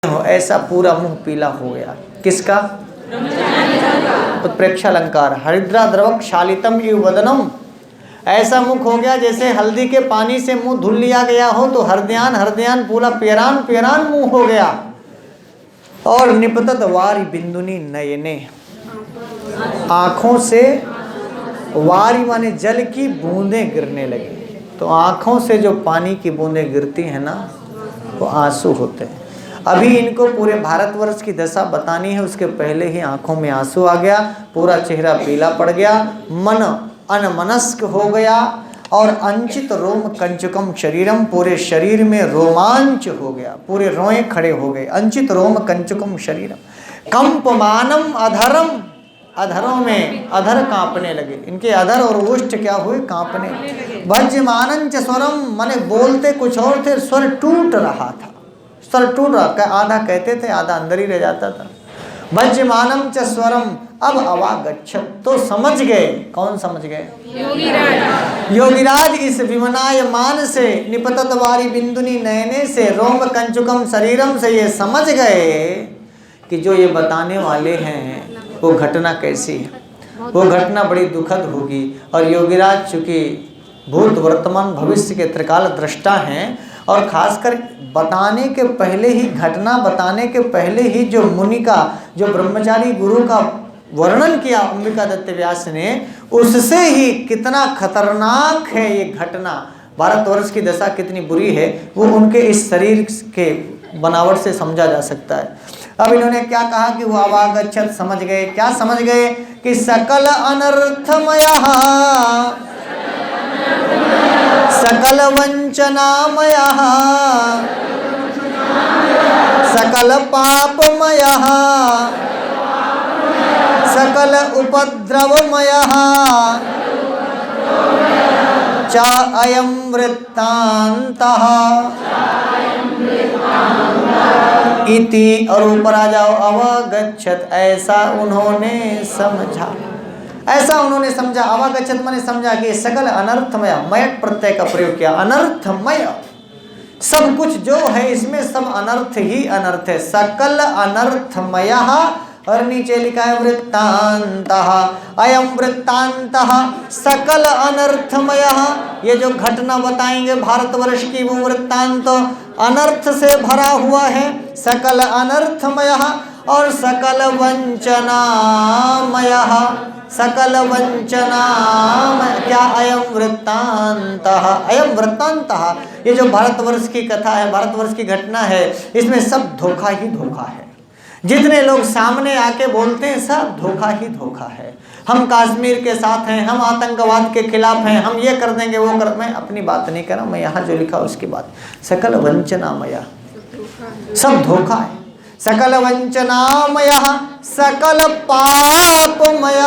हो ऐसा पूरा मुंह पीला हो गया। किसका? उत्प्रेक्षालंकार। हरिद्रा द्रवक शालितम इव वदनम, ऐसा मुख हो गया जैसे हल्दी के पानी से मुंह धुल लिया गया हो तो हरदयान हरदयान पूरा पेरान पेरान मुंह हो गया। और निपतत वारी बिंदुनी नयने, आंखों से वारी माने जल की बूंदें गिरने लगी। तो आंखों से जो पानी की बूंदें गिरती हैं ना, वो आंसू होते हैं। अभी इनको पूरे भारतवर्ष की दशा बतानी है, उसके पहले ही आंखों में आंसू आ गया, पूरा चेहरा पीला पड़ गया, मन अनमनस्क हो गया और अंचित रोम कंचुकम शरीरम, पूरे शरीर में रोमांच हो गया, पूरे रोए खड़े हो गए। अंचित रोम कंचुकम शरीरम कंपमानम अधरम, अधरों में अधर कांपने लगे, इनके अधर और ओष्ठ क्या हुए? कांपने। भज्यमानंच स्वरम, माने बोलते कुछ और थे, स्वर टूट रहा था, स्वर टूट रहा, आधा कहते थे आधा अंदर ही रह जाता था। भज्यमानम च स्वरम, अब अवागच्छत, तो समझ गए। कौन समझ गए? योगीराज। योगीराज इस विमनायमान से, निपतत वारी बिंदुनी नयने से, रोम कंचुकम शरीरम से ये समझ गए कि जो ये बताने वाले हैं वो घटना कैसी है, वो घटना बड़ी दुखद होगी। और योगीराज चूंकि भूत वर्तमान भविष्य के त्रिकाल दृष्टा हैं, और खासकर बताने के पहले ही, घटना बताने के पहले ही जो मुनि का, जो ब्रह्मचारी गुरु का वर्णन किया अंबिका दत्त व्यास ने, उससे ही कितना खतरनाक है ये घटना, भारतवर्ष की दशा कितनी बुरी है, वो उनके इस शरीर के बनावट से समझा जा सकता है। अब इन्होंने क्या कहा कि वो अवागच्छत, समझ गए। क्या समझ गए? कि सकल अनर्थमयः, सकल वंचनामयः, सकल पापमयः, सकल उपद्रवमयः च अयं वृत्तान्तः इति, और ऊपर आ जाओ, अवगच्छत, ऐसा उन्होंने समझा, ऐसा उन्होंने समझा। अवगच्छत माने समझा कि सकल अनर्थमय, मय प्रत्यय का प्रयोग किया, अनर्थमय, सब कुछ जो है इसमें सब अनर्थ ही अनर्थ है। सकल अनर्थमय, और नीचे लिखा है वृत्तान्तः, अयं वृत्तान्तः सकल अनर्थमय, ये जो घटना बताएंगे भारतवर्ष की वो वृत्तांत अनर्थ से भरा हुआ है। सकल अनर्थमय और सकल वंचनामय, सकल वंचनामय क्या? अयं वृत्तान्तः, अयं वृत्तान्तः, ये जो भारतवर्ष की कथा है, भारतवर्ष की घटना है, इसमें सब धोखा ही धोखा है। जितने लोग सामने आके बोलते हैं सब धोखा ही धोखा है। हम कश्मीर के साथ हैं, हम आतंकवाद के खिलाफ हैं, हम ये कर देंगे वो कर, मैं अपनी बात नहीं कर रहा, मैं यहाँ जो लिखा उसकी बात। सकल वंचनामय, सब धोखा है। सकल वंचनामय, सकल पापमय,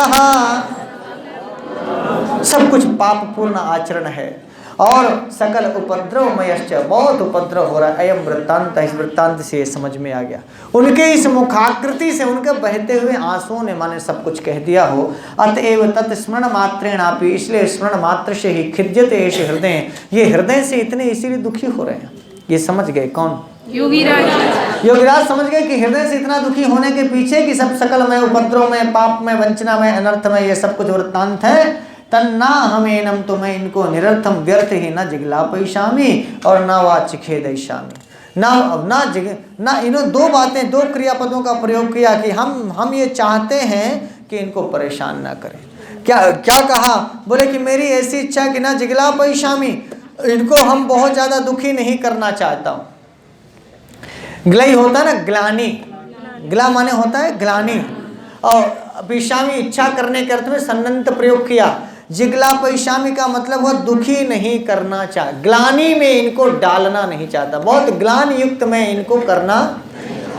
सब कुछ पापपूर्ण आचरण है। और सकल उपद्रवमयश्च, बहुत उपद्रव हो रहा है। अयम वृत्तांत, इस वृत्तांत से ये समझ में आ गया। उनके इस मुखाकृति से, उनके बहते हुए आंसुओं ने माने सब कुछ कह दिया हो। अतएव तत्स्मरण मात्रेणापि, इसलिए स्मरण मात्र से ही खिद्यते एष हृदय, ये हृदय से इतने इसीलिए दुखी हो रहे हैं। ये समझ गए कौन? योगीराज। योगीराज समझ गए कि हृदय से इतना दुखी होने के पीछे कि सब सकलमय, उपद्रवमय, पापमय, वंचनामय, अनर्थमय, ये सब कुछ वृत्तांत है। तन्ना हमेनम, तो मैं इनको निरर्थम व्यर्थ ही न जिगलापयिष्यामि और न वा चिखेदयिष्यामि। ना इन्होंने दो बातें, दो क्रियापदों का प्रयोग किया कि हम ये चाहते हैं कि इनको परेशान ना करें। क्या कहा? बोले कि मेरी ऐसी इच्छा कि ना जिगलापयिष्यामि, इनको हम बहुत ज़्यादा दुखी नहीं करना चाहता हूँ। ग्लई होता है ना, ग्लानी, ग्ला माने होता है ग्लानी, और पयिष्यामि इच्छा करने के अर्थ में सन्नंत प्रयोग किया। जिगलापयिष्यामि का मतलब हुआ दुखी नहीं करना चाह, ग्लानी में इनको डालना नहीं चाहता, बहुत ग्लान युक्त में इनको करना।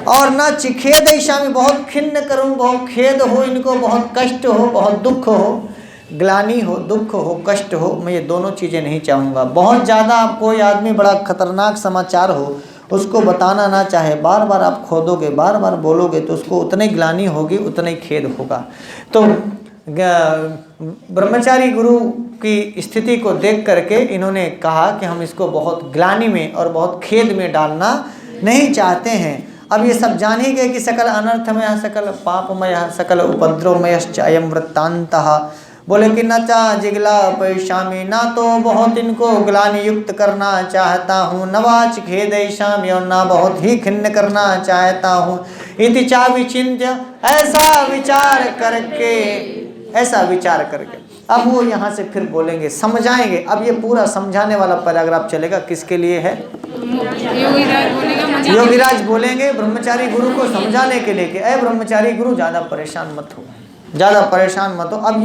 और ना चिखेदयिष्यामि, बहुत खिन्न करूं, बहुत खेद हो इनको, बहुत कष्ट हो, बहुत दुख हो, ग्लानी हो, दुख हो, कष्ट हो, मैं ये दोनों चीज़ें नहीं चाहूँगा। बहुत ज़्यादा आप कोई आदमी बड़ा खतरनाक समाचार हो, उसको बताना ना चाहे, बार बार आप खोदोगे, बार बार बोलोगे, तो उसको उतनी ग्लानी होगी, उतना ही खेद होगा। तो ब्रह्मचारी गुरु की स्थिति को देख करके इन्होंने कहा कि हम इसको बहुत ग्लानि में और बहुत खेद में डालना नहीं चाहते हैं। अब ये सब जान ही गए कि सकल अनर्थमय, सकल पापमय, सकल उपद्रवमयश्च अयम वृत्तांतः। बोले कि न चा जिगला पैशामी, ना तो बहुत इनको ग्लानि युक्त करना चाहता हूँ, न वाच खेदैशामी, और ना बहुत ही खिन्न करना चाहता हूँ। इति चा विचिन्त्य, ऐसा विचार करके अब वो यहाँ से फिर बोलेंगे, समझाएंगे। अब ये पूरा समझाने वाला पैराग्राफ चलेगा, किसके लिए है? योगीराज बोलेंगे ब्रह्मचारी गुरु को समझाने के लिए कि अरे ब्रह्मचारी गुरु ज़्यादा परेशान मत हो, ज़्यादा परेशान मत हो। अब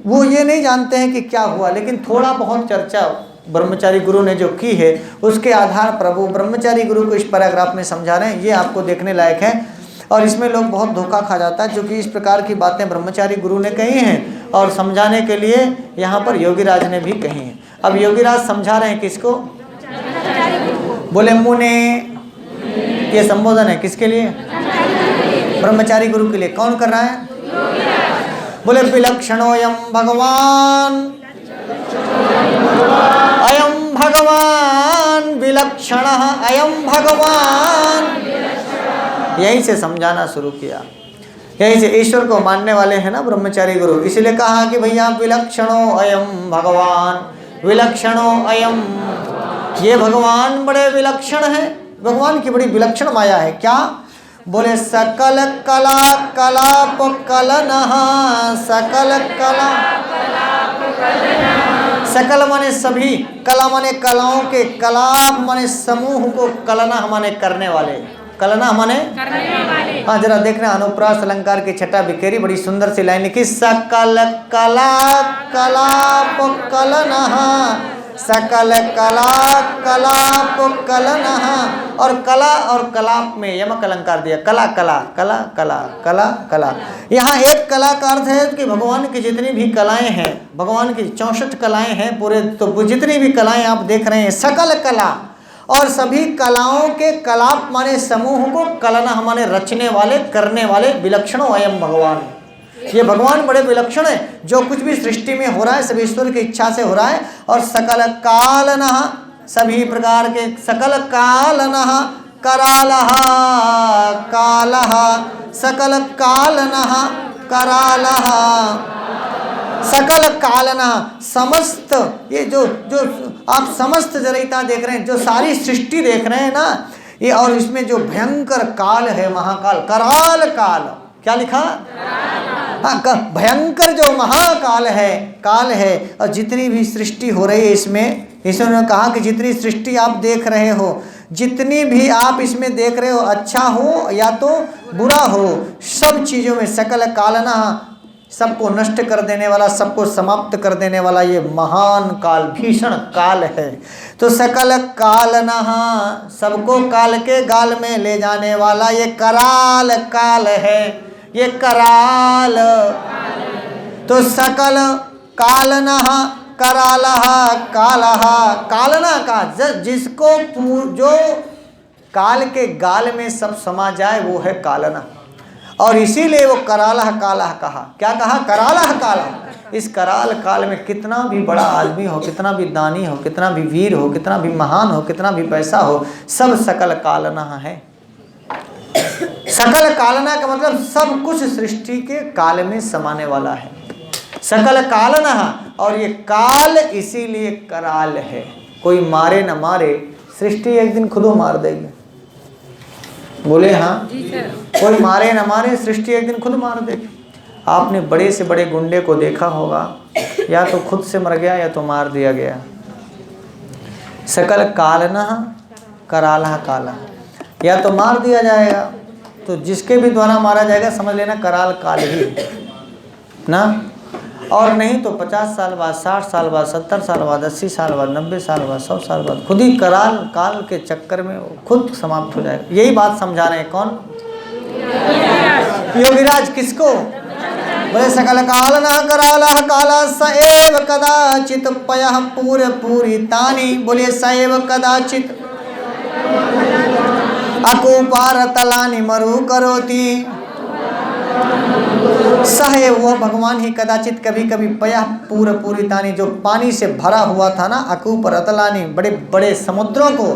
वो ये नहीं जानते हैं कि क्या हुआ, लेकिन थोड़ा बहुत चर्चा ब्रह्मचारी गुरु ने जो की है उसके आधार पर वो ब्रह्मचारी गुरु को इस पैराग्राफ में समझा रहे हैं। ये आपको देखने लायक है, और इसमें लोग बहुत धोखा खा जाता है, क्योंकि इस प्रकार की बातें ब्रह्मचारी गुरु ने कही हैं और समझाने के लिए यहाँ पर योगीराज ने भी कही हैं। अब योगीराज समझा रहे हैं किसको? बोले मुने, ये संबोधन है किसके लिए? ब्रह्मचारी गुरु के लिए। कौन कर रहा है? बोले विलक्षणोऽयं भगवान, अयं भगवान विलक्षणः, अयं भगवान। यहीं से समझाना शुरू किया, यहीं से। ईश्वर को मानने वाले हैं ना ब्रह्मचारी गुरु, इसलिए कहा कि भैया विलक्षणो अयम भगवान, विलक्षणो अयम, ये भगवान बड़े विलक्षण है। भगवान की बड़ी विलक्षण माया है। क्या? बोले सकल कला कलाप कलनः, सकल कला, सकल माने सभी, कला माने कलाओं के, कलाप माने समूह को, कलना माने करने वाले, कलना माने करने वाले। हाँ जरा देखना, अनुप्रास अलंकार की छठा बिखेरी बड़ी सुंदर सी लाइन लिखी, सकल कला कलाप कलनः, सकल कला कलाप कलनः। और कला और कलाप में यमक अलंकार दिया, कला कला कला कला कला कला। यहाँ एक कला का अर्थ है कि भगवान की जितनी भी कलाएं हैं, भगवान की 64 कलाएं हैं पूरे, तो जितनी भी कलाएं आप देख रहे हैं सकल कला, और सभी कलाओं के कलाप माने समूह को, कलना माने रचने वाले, करने वाले, विलक्षणो अयम भगवान। ये भगवान बड़े विलक्षण है। जो कुछ भी सृष्टि में हो रहा है सब ईश्वर की इच्छा से हो रहा है। और सकल कालनः, सभी प्रकार के, सकल कालनः करालः कालः, सकल कालनः करालः, सकल कालना, समस्त, ये जो आप समस्त जरिता देख रहे हैं, जो सारी सृष्टि देख रहे हैं ना, ये, और इसमें जो भयंकर काल है, महाकाल, कराल काल, क्या लिखा? हाँ, भयंकर जो महाकाल है, काल है। और जितनी भी सृष्टि हो रही है इसमें, ईश्वर ने कहा कि जितनी सृष्टि आप देख रहे हो, जितनी भी आप इसमें देख रहे हो, अच्छा हो या तो बुरा हो, सब चीज़ों में सकल कालना, सबको नष्ट कर देने वाला, सबको समाप्त कर देने वाला ये महान काल, भीषण काल है। तो सकल कालनः, सबको काल के गाल में ले जाने वाला ये कराल काल है, ये कराल। तो सकल कालनः करालः कालः, कालना का जिसको जो काल के गाल में सब समा जाए वो है कालना, और इसीलिए वो करालह कालह कहा। क्या कहा? करालह कालह। इस कराल काल में कितना भी बड़ा आदमी हो, कितना भी दानी हो, कितना भी वीर हो, कितना भी महान हो, कितना भी पैसा हो, सब सकल कालना है। सकल कालना का मतलब सब कुछ सृष्टि के काल में समाने वाला है, सकल कालना। और ये काल इसीलिए कराल है। कोई मारे न मारे, सृष्टि एक दिन खुद मार देगी। बोले हाँ, कोई मारे न मारे, सृष्टि एक दिन खुद मार देगी। आपने बड़े से बड़े गुंडे को देखा होगा, या तो खुद से मर गया या तो मार दिया गया। सकल कालनः करालः कालः, या तो मार दिया जाएगा, तो जिसके भी द्वारा मारा जाएगा समझ लेना कराल काल ही ना, और नहीं तो 50 साल बाद, 60 साल बाद, 70 साल बाद, 80 साल बाद, 90 साल बाद, 100 साल बाद खुद ही कराल काल के चक्कर में खुद समाप्त हो जाएगा। यही बात समझा रहे हैं कौन? योगीराज। किसको? बोले सकल कालनः करालः कालः स एव कदाचित् पयः पूरितानि। बोलिए स एव कदाचित् अकूपारतलानि मरु करोति। सहे वो भगवान ही कदाचित कभी कभी पया पूरितानी, जो पानी से भरा हुआ था ना, अकूप रतलानी, बड़े बड़े समुद्रों को,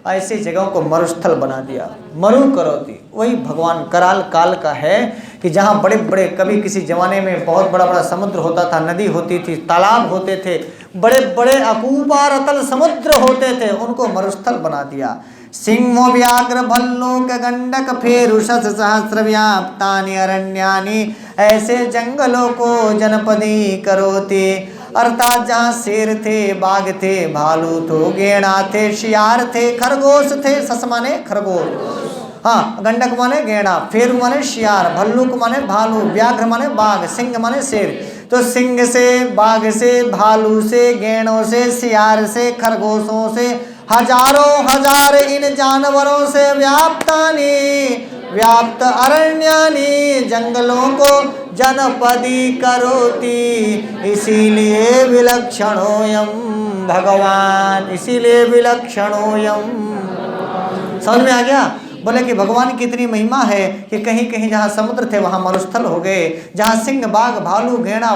ऐसी जगहों को मरुस्थल बना दिया। मरु करोति, वही भगवान कराल काल का है कि जहाँ बड़े बड़े, कभी किसी जमाने में बहुत बड़ा बड़ा समुद्र होता था, नदी होती थी, तालाब होते थे, बड़े बड़े अकूपा रतल समुद्र होते थे, उनको मरुस्थल बना दिया। सिंहो व्याघ्र भल्लोक गंडक फेरुषस सहस्र व्याप्तानि अरण्यानि, ऐसे जंगलों को जनपदी करोति। अर्थात जहाँ शेर थे, बाघ थे, भालू थे, गेड़ा थे, शियार थे, खरगोश थे, सस माने खरगोश, हाँ, गंडक माने गेड़ा, फेरू माने शियार, भल्लुक माने भालू, व्याघ्र माने बाघ, सिंह माने शेर। तो सिंह से, बाघ से, भालू से, गेड़ों से, शियार से, खरगोशों से, हजारों हजार इन जानवरों से व्याप्त अरण्यानि, जंगलों को जनपदी करोति। इसीलिए विलक्षणोयम भगवान, इसीलिए विलक्षणोयम। समझ में आ गया? बोले कि भगवान की इतनी महिमा है कि कहीं कहीं जहाँ समुद्र थे वहाँ मरुस्थल हो गए, जहाँ सिंह, बाघ, भालू, गेड़ा,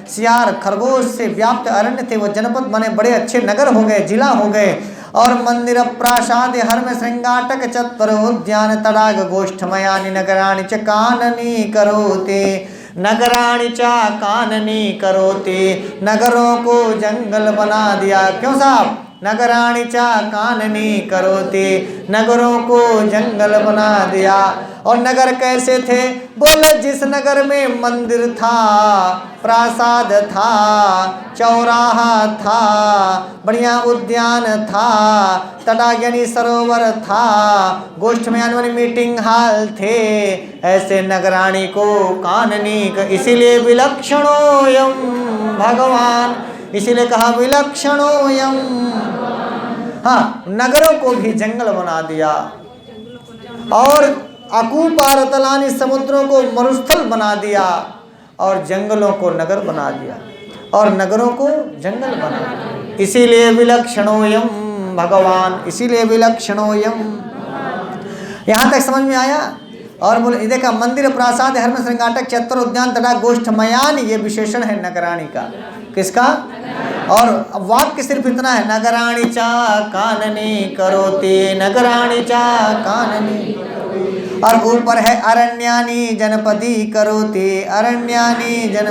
सियार, खरगोश से व्याप्त अरण्य थे वो जनपद बने, बड़े अच्छे नगर हो गए, जिला हो गए। और मंदिर प्रासाद हर्म श्रृंगाटक चत्वर उद्यान तड़ाग गोष्ठमयानि नगराणि च काननी करोति, नगराणि च काननी करोति, नगरों को जंगल बना दिया। क्यों साहब? नगराणि च काननी करोति, नगरों को जंगल बना दिया। और नगर कैसे थे? बोले जिस नगर में मंदिर था, प्रासाद था, चौराहा था, बढ़िया उद्यान था, तटाक यानी सरोवर था, गोष्ठ में यानी मीटिंग हॉल थे, ऐसे नगराणी को काननी, इसीलिए विलक्षणोयम भगवान, इसीलिए कहा विलक्षणोयम। हाँ, नगरों को भी जंगल बना दिया और अकूपारतलानि, समुद्रों को मरुस्थल बना दिया और जंगलों को नगर बना दिया और नगरों को जंगल बना दिया। इसीलिए विलक्षणोयम भगवान, इसीलिए विलक्षणोयम। यहाँ तक समझ में आया? और बोले देखा, मंदिर प्रासाद हर्म श्रृंगाटक चत्वर उद्यान तथा गोष्ठमयान, ये विशेषण है नगराणी का। किसका? और वाक्य सिर्फ इतना है, नगराणी चा काननी करोति, नगराणी चा काननी। और ऊपर है अरण्यानि जनपदी करोति, अरण्यानि जन।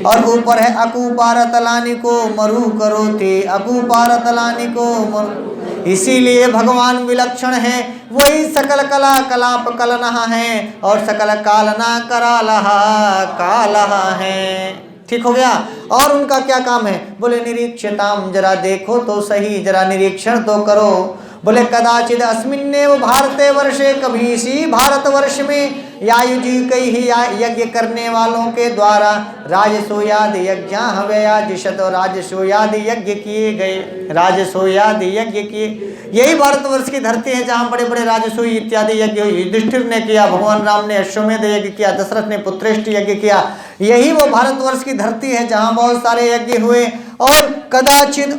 और ऊपर है अकूपारतलानि को मरु करोति, अकूपारतलानि को मरु। इसीलिए भगवान विलक्षण है, वही सकल कला कलाप कलनहा है और सकल कालना करालहा कालहा है। ठीक हो गया? और उनका क्या काम है? बोले निरीक्षताम, जरा देखो तो सही, जरा निरीक्षण तो करो। बोले कदाचित अस्मिन्नेव भारते वर्षे, कभी इसी भारतवर्ष में यायुजी कई ही यज्ञ करने वालों के द्वारा राजसूयादि यज्ञ हव्ययाजिशत, राजसूयादि यज्ञ किए गए, राजसूयादि यज्ञ किए। यही भारतवर्ष की धरती है जहाँ बड़े बड़े राजसूय इत्यादि यज्ञ युधिष्ठिर ने किया, भगवान राम ने अश्वमेध यज्ञ किया, दशरथ ने पुत्रेष्ठ यज्ञ किया। यही वो भारतवर्ष की धरती है जहाँ बहुत सारे यज्ञ हुए। और कदाचित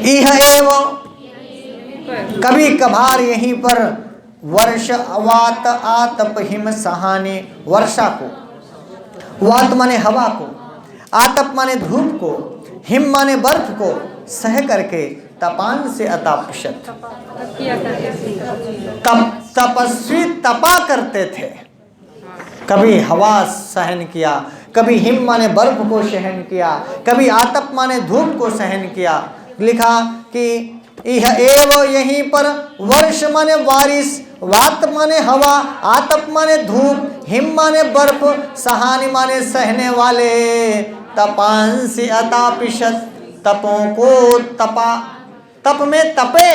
इह एव, कभी कभार यहीं पर वर्ष वात आतप हिम सहाने, वर्षा को, वात माने हवा को, आतप माने धूप को, हिम माने बर्फ को सह करके तपान से अतापशत, तपस्वी तपा करते थे। कभी हवा सहन किया, कभी हिम माने बर्फ को सहन किया, कभी आतप माने धूप को सहन किया। लिखा कि यह एव, यहीं पर वर्ष माने बारिश, वात माने हवा, आतप माने धूप, हिम माने बर्फ, सहानी माने सहने वाले, तपांसी अतापिशत, तपों को तपा, तप में तपे।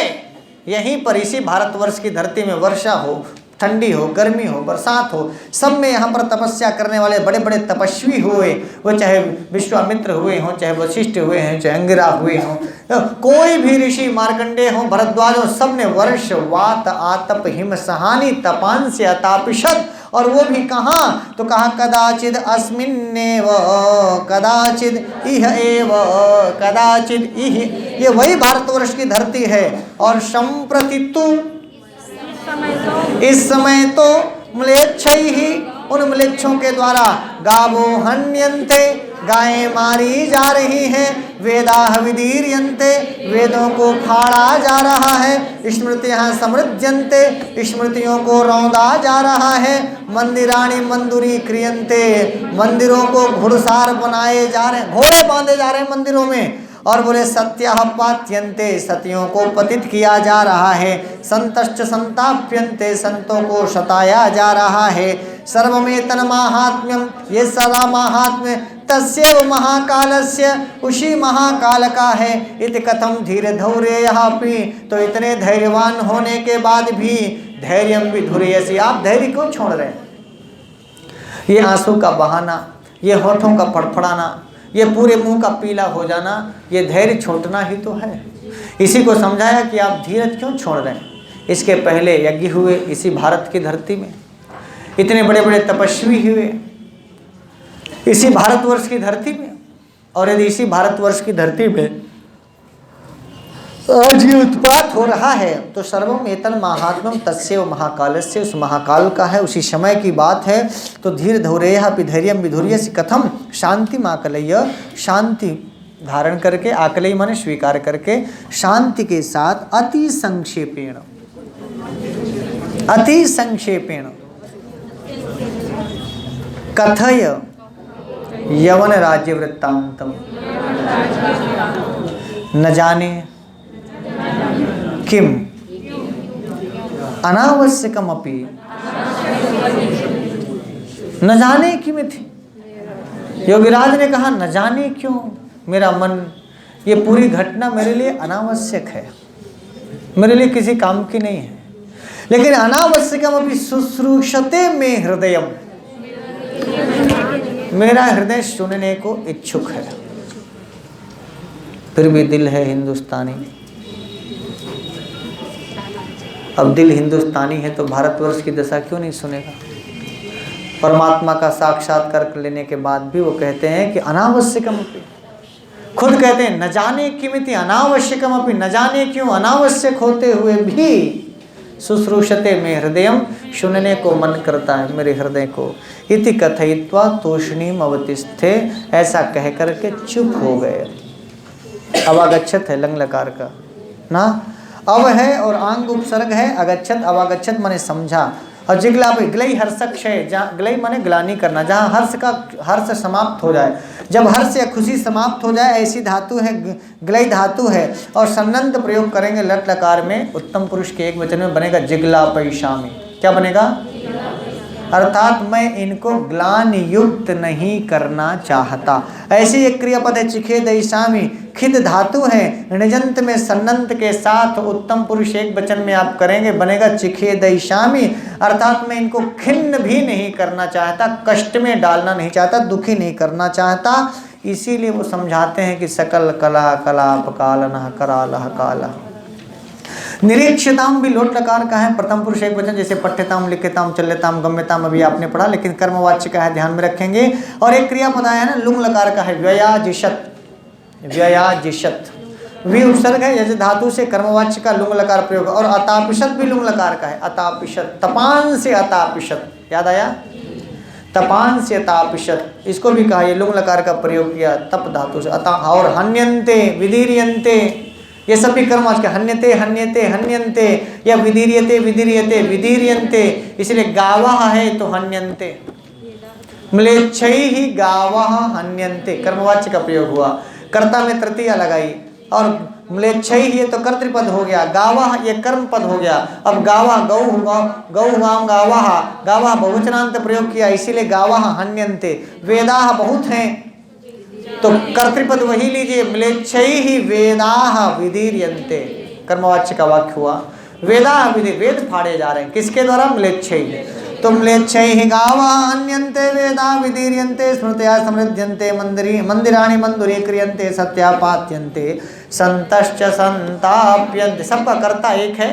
यहीं पर इसी भारतवर्ष की धरती में वर्षा हो, ठंडी हो, गर्मी हो, बरसात हो, सब में यहाँ पर तपस्या करने वाले बड़े बड़े तपस्वी हुए। वो चाहे विश्वामित्र हुए हों, चाहे वशिष्ठ हुए हैं, चाहे अंगिरा हुए हों, कोई भी ऋषि, मार्कंडेय हों, भरद्वाज हों, सब ने वर्ष वात आतप हिम सहानी तपान से अतापिशत। और वो भी कहाँ? तो कहा कदाचित अस्मिन्नेव, कदाचित इह एव, कदाचित इह, ये वही भारतवर्ष की धरती है। और संप्रति तु, इस समय तो म्लेच्छ ही, उन म्लेच्छों के द्वारा गावो हन्यन्ते, गायें मारी जा रही हैं, वेदाः विदीर्यन्ते, वेदों को फाड़ा जा रहा है, स्मृतियाँ समृद्ध्यन्ते, स्मृतियों को रौंदा जा रहा है, मंदिराणि मंदिरीक्रियन्ते, मंदिरों को घुड़सार बनाए जा रहे हैं, घोड़े बांधे जा रहे हैं मंदिरों में। और बोले सत्याः पात्यन्ते, सतियों को पतित किया जा रहा है, संतश्च संताप्यन्ते, संतों को सताया जा रहा है। सर्वमेतन माहात्म्यम, ये सारा महात्म्य तस्यैव महाकालस्य, उसी महाकाल का है। इति कथम धीरे धौर्येऽपि, तो इतने धैर्यवान होने के बाद भी धैर्यं विधुर्यसि, आप धैर्य क्यों छोड़ रहे हैं? ये आंसू का बहाना, ये होठों का फड़फड़ाना, ये पूरे मुंह का पीला हो जाना, ये धैर्य छोड़ना ही तो है। इसी को समझाया कि आप धीरज क्यों छोड़ रहे हैं। इसके पहले यज्ञ हुए इसी भारत की धरती में, इतने बड़े बड़े तपस्वी हुए इसी भारतवर्ष की धरती में, और यदि इसी भारतवर्ष की धरती में आज ये उत्पात हो रहा है तो सर्वम एतन महात्म्यम तस्यैव महाकालस्य, उस महाकाल का है, उसी समय की बात है। तो धीर धौरेयः धैर्यं विधुर्यसि कथम शांतिम् आकलय्य, शांति धारण करके, आकलय्य माने स्वीकार करके, शांति के साथ अति संक्षेपेण, अति संक्षेपेण कथय यवन राज्य वृत्तांतम, न जाने किम अनावश्यकमपि, न जाने किम थी। योगीराज ने कहा न जाने क्यों मेरा मन, ये पूरी घटना मेरे लिए अनावश्यक है, मेरे लिए किसी काम की नहीं है, लेकिन अनावश्यकमपि शुश्रूषते में हृदयम, मेरा हृदय सुनने को इच्छुक है, फिर भी दिल है हिंदुस्तानी। अब दिल हिंदुस्तानी है तो भारतवर्ष की दशा क्यों नहीं सुनेगा। परमात्मा का साक्षात्कार कर लेने के बाद भी वो कहते हैं कि अनावश्यकमपि, खुद कहते हैं न जाने किमिति अनावश्यकमपि, न जाने क्यों अनावश्यक होते हुए भी शुश्रूषते में हृदयम, सुनने को मन करता है मेरे हृदय को। इति कथयित्वा तूष्णीम अवतिष्ठे, ऐसा कह करके चुप हो गए। अवागच्छत है लंग लकार का ना, अव है और आंग उपसर्ग है, अगच्छत अवागच्छत माने समझा, और जिगला पे ग्लई हर्षक है, जहाँ ग्लई माने ग्लानी करना, जहाँ हर्ष का हर्ष समाप्त हो जाए, जब हर्ष या खुशी समाप्त हो जाए, ऐसी धातु है, ग्लई धातु है। और सन्नंत प्रयोग करेंगे लट लकार में, उत्तम पुरुष के एक वचन में बनेगा जिगला पैशामी। क्या बनेगा? अर्थात मैं इनको ग्लान युक्त नहीं करना चाहता। ऐसी एक क्रियापद है चिखे दैशामी, खिद धातु है, निजंत में सन्नंत के साथ उत्तम पुरुष एक वचन में आप करेंगे, बनेगा चिखे दैशामी। अर्थात मैं इनको खिन्न भी नहीं करना चाहता, कष्ट में डालना नहीं चाहता, दुखी नहीं करना चाहता। इसीलिए वो समझाते हैं कि सकल कला कलाप कालनः करालः कालः। निरीक्षताम भी लोट लकार का है, प्रथम पुरुष एक वचन, जैसे पठ्यताम लिख्यताम चल्यताम गम्यताम अभी आपने पढ़ा, लेकिन कर्मवाच्य का है, ध्यान में रखेंगे। और एक क्रियापद है ना लुंग लकार का है, व्ययाजिषत, व्ययाजिषत वी उपसर्ग है, जैसे धातु से कर्मवाच्य का लुंग लकार प्रयोग। और अतापिशत भी लुंग लकार का है, अतापिशत, तपान से अतापिशत, याद आया? तपान से अतापिशत, इसको भी कहा, ये लुंग लकार का प्रयोग किया तप धातु से। अता और हन्यन्ते विदीर्यन्ते, ये सब भी कर्मवाच्य, हन्यते हन्यते हन्यन्ते, या विदीर्यते विदीर्यते विदीर्यन्ते, इसलिए गावः है तो हन्यन्ते, म्लेच्छैः गावः हन्यन्ते, कर्मवाच्य का प्रयोग हुआ। कर्ता में तृतीया लगाई, और म्लेच्छैः ये तो कर्तृपद हो गया, गावः ये कर्म पद हो गया। अब गावः गौ गाम गावः, गावः बहुवचनांत प्रयोग किया, इसीलिए गावः हन्यन्ते। वेदाः बहुत हैं तो कर्तृपद वही लीजिए, म्लेच्छैः वेदाः विदीर्यन्ते, कर्मवाच्य का वाक्य हुआ। वेदाः वेद फाड़े जा रहे हैं, किसके द्वारा? म्लेच्छैः। तो म्लेच्छैः गावः हन्यन्ते वेदाः विदीर्यन्ते, स्मृत्या समृद्ध्यन्ते, मंदिराणि मंदिरीक्रियन्ते, सत्या पात्यन्ते, संतश्च संताप्यन्ते। सबका कर्ता एक है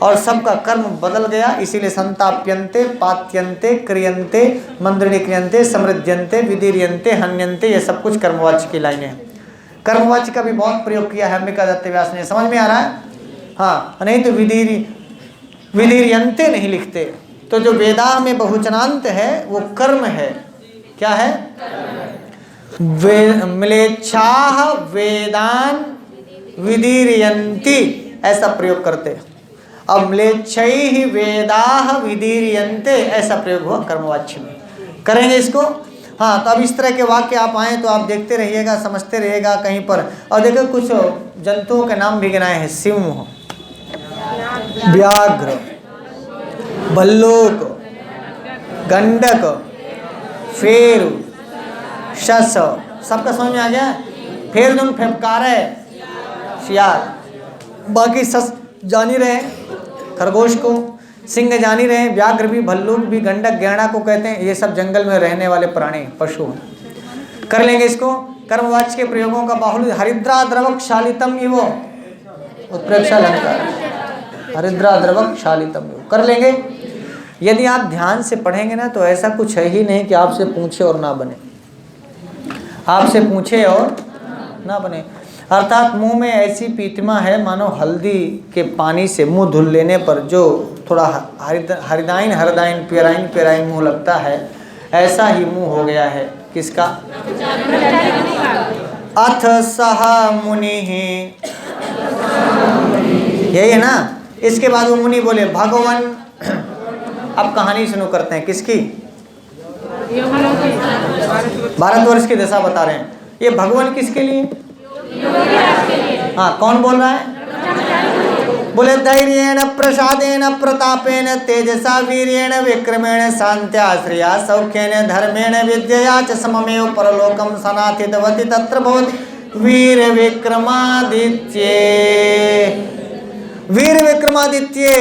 और सबका कर्म बदल गया, इसीलिए संताप्यन्ते, पात्यन्ते, क्रियन्ते, मंदिरीक्रियन्ते, समृद्ध्यन्ते, विदीर्यन्ते, हन्यन्ते, ये सब कुछ कर्मवाच्य की लाइनें हैं। कर्मवाच्य का भी बहुत प्रयोग किया है अंबिका दत्त व्यास ने, समझ में आ रहा है? हाँ, नहीं तो विदीर्यन्ते नहीं लिखते। तो जो वेदा में बहुवचनांत है वो कर्म है। क्या है? म्लेच्छाः वेदान विदीर्यन्ति, ऐसा प्रयोग करते हैं। अब म्लेच्छैः वेदाः विदीर्यन्ते, ऐसा प्रयोग हुआ कर्मवाच्य में। करेंगे इसको। हाँ, तो अब इस तरह के वाक्य आप आए तो आप देखते रहिएगा, समझते रहिएगा कहीं पर। और देखो कुछ जंतुओं के नाम भी गिनाए हैं। सिंह, व्याघ्र, भल्लूक, गंडक, फेरू, शस, सबका समझ में आ गया। फेर जो फेफकार है, शियार। बाकी सस जान ही रहे, खरगोश को। सिंह जान ही रहे, व्याघ्र भी, भल्लूक भी, गंडक गैंडा को कहते हैं। ये सब जंगल में रहने वाले प्राणी, पशु हैं। कर लेंगे इसको। कर्मवाच्य के प्रयोगों का बाहुल्य। हरिद्रा द्रवक शालितम इव, उत्प्रेक्षा अलंकार। हरिद्रा द्रवक शालितम इव, कर लेंगे। यदि आप ध्यान से पढ़ेंगे ना तो ऐसा कुछ है ही नहीं कि आपसे पूछे और ना बने, आपसे पूछे और ना बने। अर्थात मुंह में ऐसी पीतिमा है मानो हल्दी के पानी से मुंह धुल लेने पर जो थोड़ा हरिदाइन हरदाइन पेराइन पेराइन मुंह लगता है, ऐसा ही मुंह हो गया है। किसका? अथ सह मुनि, यही है ना। इसके बाद वो मुनि बोले भगवान। अब कहानी शुरू करते हैं। किसकी? भारतवर्ष की दशा बता रहे हैं। ये भगवान किसके लिए? हाँ, कौन बोल रहा है? बोले धैर्येण प्रसादेन प्रतापेन तेजसा वीर्येण विक्रमेण शांत्या श्रिया सौख्येन धर्मेण विद्यया च सममेव परलोकम सनाथितवति तत्र भवति वीर विक्रमादित्ये। वीर विक्रमादित्ये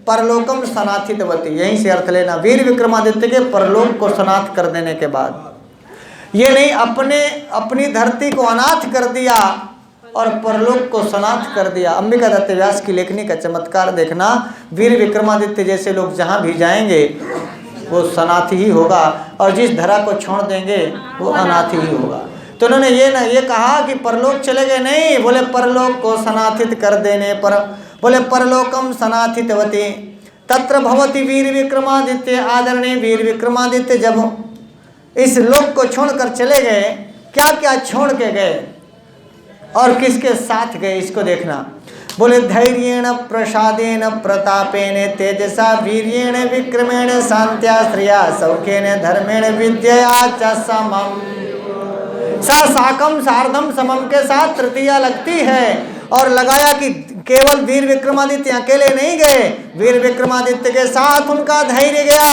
परलोकम सनाथितवती, यहीं से अर्थ लेना। वीर विक्रमादित्य के परलोक को सनाथ कर देने के बाद, ये नहीं अपनी धरती को अनाथ कर दिया और परलोक को सनाथ कर दिया। अंबिका दत्त व्यास की लेखनी का चमत्कार देखना। वीर विक्रमादित्य जैसे लोग जहाँ भी जाएंगे वो सनाथ ही होगा, और जिस धरा को छोड़ देंगे वो अनाथ ही होगा। तो उन्होंने ये कहा कि परलोक चले गए, नहीं, बोले परलोक को सनाथित कर देने पर, बोले परलोकम सनाथितवती तत्र भवति वीर विक्रमादित्य। आदरणीय वीर विक्रमादित्य जब इस लोक को छोड़कर चले गए, क्या क्या छोड़ के गए और किसके साथ गए, इसको देखना। बोले धैर्येण प्रसादेन प्रतापेन तेजसा वीर्येण विक्रमेण शांत्या श्रिया सौख्येन धर्मेण विद्यया च समम। साकम सार्धम समम के साथ तृतीया लगती है। और लगाया कि केवल वीर विक्रमादित्य अकेले नहीं गए, वीर विक्रमादित्य के साथ उनका धैर्य गया,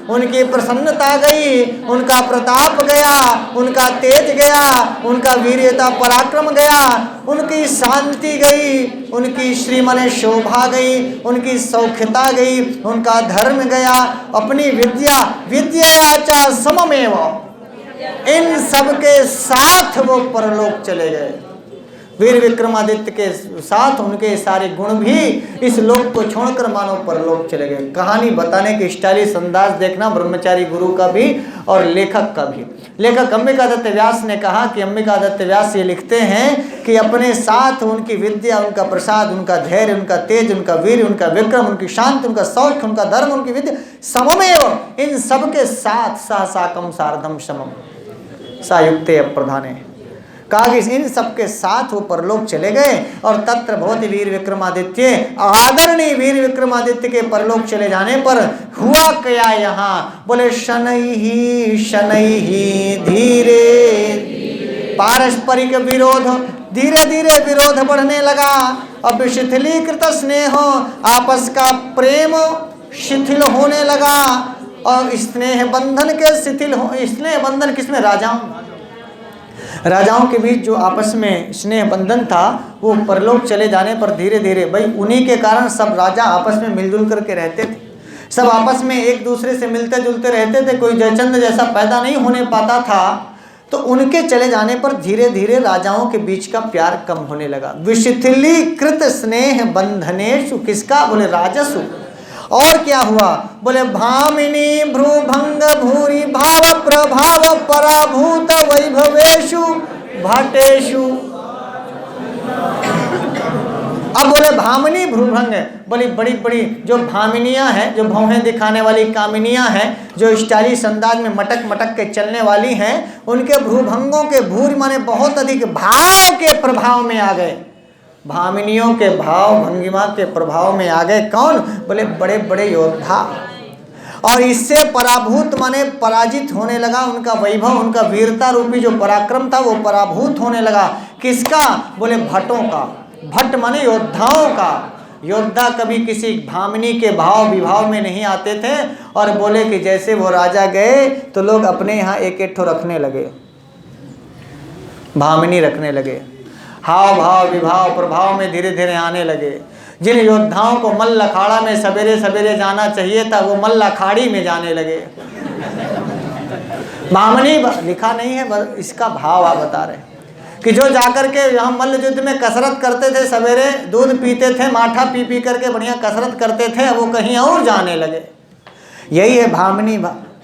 उनकी प्रसन्नता गई, उनका प्रताप गया, उनका तेज गया, उनका वीर्यता पराक्रम गया, उनकी शांति गई, उनकी श्रीमने शोभा गई, उनकी सौख्यता गई, उनका धर्म गया, अपनी विद्या च सममेव, इन सब के साथ वो परलोक चले गए। वीर विक्रमादित्य के साथ उनके सारे गुण भी इस लोक को छोड़कर मानो परलोक चले गए। कहानी बताने की स्टाइलिश अंदाज देखना, ब्रह्मचारी गुरु का भी और लेखक का भी। लेखक अंबिका दत्त व्यास ने कहा कि अंबिका दत्त व्यास ये लिखते हैं कि अपने साथ उनकी विद्या, उनका प्रसाद, उनका धैर्य, उनका तेज, उनका वीर, उनका विक्रम, उनकी शांति, उनका सौख्य, उनका धर्म, उनकी विद्या, सममेव, इन सबके साथ साकम सार्धम समम सायुक्ते प्रधाने, कहा कि इन सबके साथ वो परलोक चले गए। और तत्र भवति वीर विक्रमादित्य, आदरणीय वीर विक्रमादित्य के परलोक चले जाने पर हुआ क्या यहाँ? बोले शनैहि शनैहि धीरे, पारस्परिक विरोध, धीरे धीरे विरोध बढ़ने लगा। अब शिथिलीकृत स्नेह, आपस का प्रेम शिथिल होने लगा। और स्नेह बंधन के शिथिल हो, स्नेह बंधन किसमें? राजाओं के बीच जो आपस में स्नेह बंधन था वो परलोक चले जाने पर धीरे धीरे, भाई उन्हीं के कारण सब राजा आपस में मिलजुल करके रहते थे, सब आपस में एक दूसरे से मिलते जुलते रहते थे, कोई जयचंद जैसा पैदा नहीं होने पाता था। तो उनके चले जाने पर धीरे धीरे राजाओं के बीच का प्यार कम होने लगा। विशिथिलीकृत स्नेह बंधनेषु, किसका? बोले राजसु। और क्या हुआ? बोले भामिनी भ्रूभंग भूरि भाव प्रभाव पराभूत वैभवेषु भटेषु। अब बोले भामिनी भ्रूभंग, बोली बड़ी बड़ी जो भामिनियां हैं, जो भौहें दिखाने वाली कामिनियां हैं, जो स्टाइलिश अंदाज में मटक मटक के चलने वाली हैं, उनके भ्रूभंगों के भूर माने बहुत अधिक भाव के प्रभाव में आ गए। भामिनियों के भाव भंगिमा के प्रभाव में आ गए कौन? बोले बड़े बड़े योद्धा। और इससे पराभूत माने पराजित होने लगा उनका वैभव, उनका वीरता रूपी जो पराक्रम था वो पराभूत होने लगा। किसका? बोले भट्टों का। भट्ट माने योद्धाओं का। योद्धा कभी किसी भामिनी के भाव विभाव में नहीं आते थे। और बोले कि जैसे वो राजा गए तो लोग अपने यहाँ एक एक ठो रखने लगे, भामिनी रखने लगे, हाव भाव विभाव प्रभाव में धीरे धीरे आने लगे। जिन योद्धाओं को मल्ल अखाड़ा में सवेरे सवेरे जाना चाहिए था वो मल्ल अखाड़ी में जाने लगे। भामिनी लिखा नहीं है, इसका भाव आप बता रहे कि जो जाकर के यहाँ मल्ल युद्ध में कसरत करते थे, सवेरे दूध पीते थे, माठा पी पी करके बढ़िया कसरत करते थे, वो कहीं और जाने लगे। यही है भामिनी।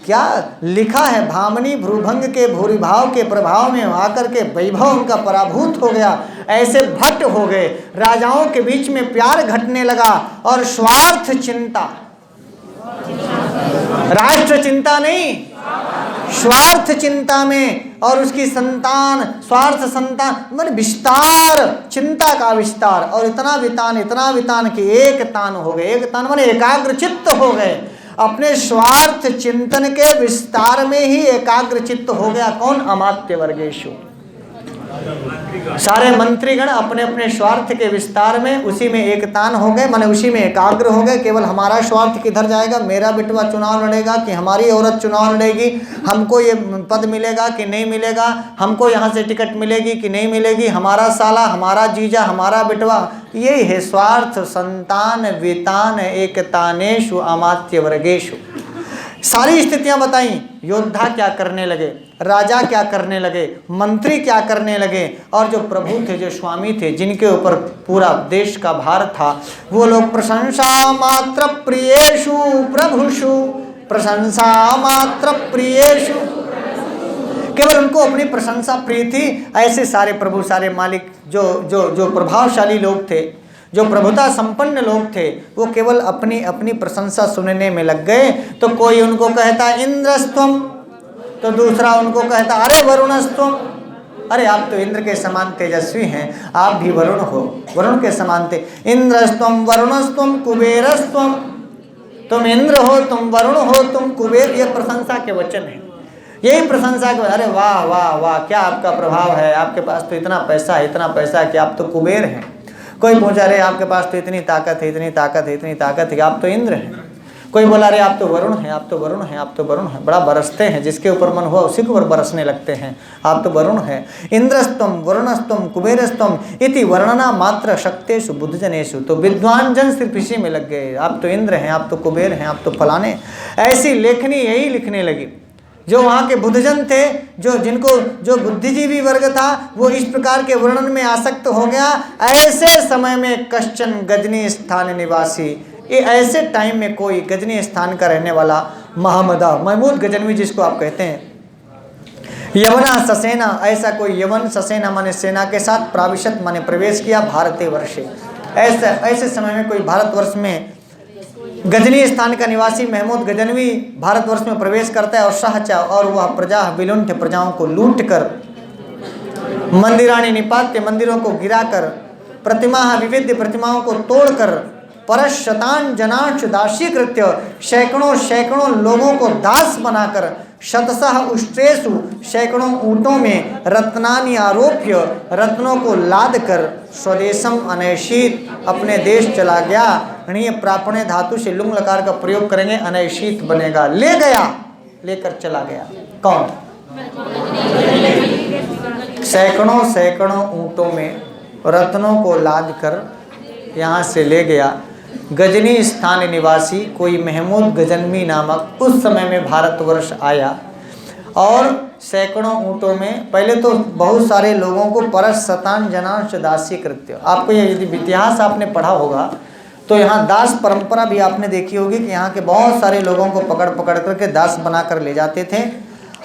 क्या लिखा है? भामिनी भ्रूभंग के भूरिभाव के प्रभाव में आकर के वैभव उनका पराभूत हो गया, ऐसे भट्ट हो गए। राजाओं के बीच में प्यार घटने लगा और स्वार्थ चिंता, राष्ट्र चिंता नहीं, स्वार्थ चिंता में, और उसकी संतान, स्वार्थ संतान मतलब विस्तार, चिंता का विस्तार, और इतना वितान कि एक तान हो गए। एक तान माने एकाग्र चित्त हो गए। अपने स्वार्थ चिंतन के विस्तार में ही एकाग्र चित्त हो गया कौन? अमात्य वर्गेशु। सारे मंत्रीगण अपने अपने स्वार्थ के विस्तार में उसी में एकतान हो गए, माने उसी में एकाग्र हो गए। केवल हमारा स्वार्थ किधर जाएगा, मेरा बेटवा चुनाव लड़ेगा कि हमारी औरत चुनाव लड़ेगी, हमको ये पद मिलेगा कि नहीं मिलेगा, हमको यहाँ से टिकट मिलेगी कि नहीं मिलेगी, हमारा साला, हमारा जीजा, हमारा बेटवा। यही है स्वार्थ संतान वितान एकतानेषु अमात्य वर्गेषु। सारी स्थितियां बताई। योद्धा क्या करने लगे, राजा क्या करने लगे, मंत्री क्या करने लगे, और जो प्रभु थे, जो स्वामी थे, जिनके ऊपर पूरा देश का भार था, वो लोग प्रशंसा मात्र प्रियेषु प्रभुषु, प्रशंसा मात्र प्रियेषु, केवल उनको अपनी प्रशंसा प्रिय थी। ऐसे सारे प्रभु, सारे मालिक, जो प्रभावशाली लोग थे, जो प्रभुता संपन्न लोग थे, वो केवल अपनी अपनी प्रशंसा सुनने में लग गए। तो कोई उनको कहता इंद्रस्त्वम, तो दूसरा उनको कहता अरे वरुणस्त्वम, अरे आप तो इंद्र के समान तेजस्वी हैं, आप भी वरुण हो, वरुण के समान थे। इंद्रस्त्वम वरुणस्त्वम कुबेरस्त्वम, तुम इंद्र हो, तुम वरुण हो, तुम कुबेर। ये प्रशंसा के वचन है, यही प्रशंसा के। अरे वाह वाह वाह, क्या आपका प्रभाव है, आपके पास तो इतना पैसा है, इतना पैसा है कि आप तो कुबेर हैं। कोई पूछा रे आपके पास तो इतनी ताकत है, इतनी ताकत है, इतनी ताकत है कि आप तो इंद्र हैं। कोई बोला रे आप तो वरुण हैं, आप तो वरुण हैं, आप तो वरुण हैं, बड़ा बरसते हैं, जिसके ऊपर मन हुआ उसी के ऊपर बरसने लगते हैं, आप तो वरुण हैं। इंद्रस्तम वरुणस्तम कुबेरस्तम इति वर्णना मात्र शक्तेषु बुद्धजनेषु। तो विद्वान जन सिर्फ इसी में लग गए, आप तो इंद्र हैं, आप तो कुबेर हैं, आप तो फलाने। ऐसी लेखनी यही लिखने लगी। जो वहाँ के बुद्धजन थे, जो बुद्धिजीवी वर्ग था, वो इस प्रकार के वर्णन में आसक्त हो गया। ऐसे समय में कश्चन गजनी स्थान निवासी, ये ऐसे टाइम में कोई गजनी स्थान का रहने वाला महमूद गजनवी जिसको आप कहते हैं, यवना ससेना, ऐसा कोई यवन ससेना माने सेना के साथ प्राविशत माने प्रवेश किया भारतीय वर्षे। ऐसे समय में कोई भारतवर्ष में गजनी स्थान का निवासी महमूद गजनवी भारतवर्ष में प्रवेश करता है और साहचा, और वह प्रजा विलुंठ प्रजाओं को लूट कर, मंदिराणी निपात्य मंदिरों को गिराकर, प्रतिमा विविध प्रतिमाओं को तोड़कर, परशतान जनांश दासीकृत्य सैकड़ों सैकड़ों लोगों को दास बनाकर, शतशः उष्ट्रेषु सैकड़ों ऊँटों में रत्नानि आरोप्य रत्नों को लाद कर स्वदेशम अनैषित अपने देश चला गया। णीय प्रापणे धातु से लुंग लकार का प्रयोग करेंगे, अनैषित बनेगा, ले गया, लेकर चला गया। कौन? सैकड़ों सैकड़ों ऊँटों में रत्नों को लाद कर यहाँ से ले गया। गजनी स्थान निवासी कोई महमूद गजनवी नामक उस समय में भारतवर्ष आया और सैकड़ों ऊँटों में, पहले तो बहुत सारे लोगों को परशतान जनांश दासी कृत्य। आपको ये यदि इतिहास आपने पढ़ा होगा तो यहाँ दास परंपरा भी आपने देखी होगी कि यहाँ के बहुत सारे लोगों को पकड़ पकड़ करके दास बना कर ले जाते थे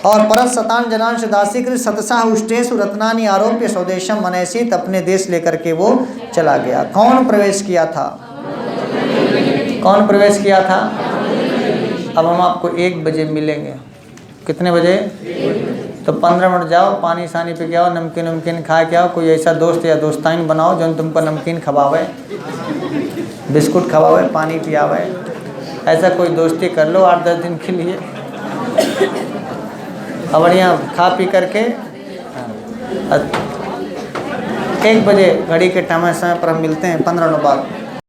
और परत शतान जनांश दासीकृत सतसाह उष्टेषु रत्नानि आरोप्य स्वदेशम मनैसित, अपने देश लेकर के वो चला गया। कौन प्रवेश किया था? कौन प्रवेश किया था? अब हम आपको 1 बजे मिलेंगे। कितने बजे? तो 15 मिनट जाओ, पानी सानी पी के आओ, नमकीन वमकीन खा के आओ। कोई ऐसा दोस्त या दोस्ताइन बनाओ जो तुमको नमकीन खवावे, बिस्कुट खवावे, पानी पियावे। ऐसा कोई दोस्ती कर लो 8-10 दिन के लिए, और बढ़िया खा पी करके 1 बजे घड़ी के समय पर हम मिलते हैं 15 मिनट बाद।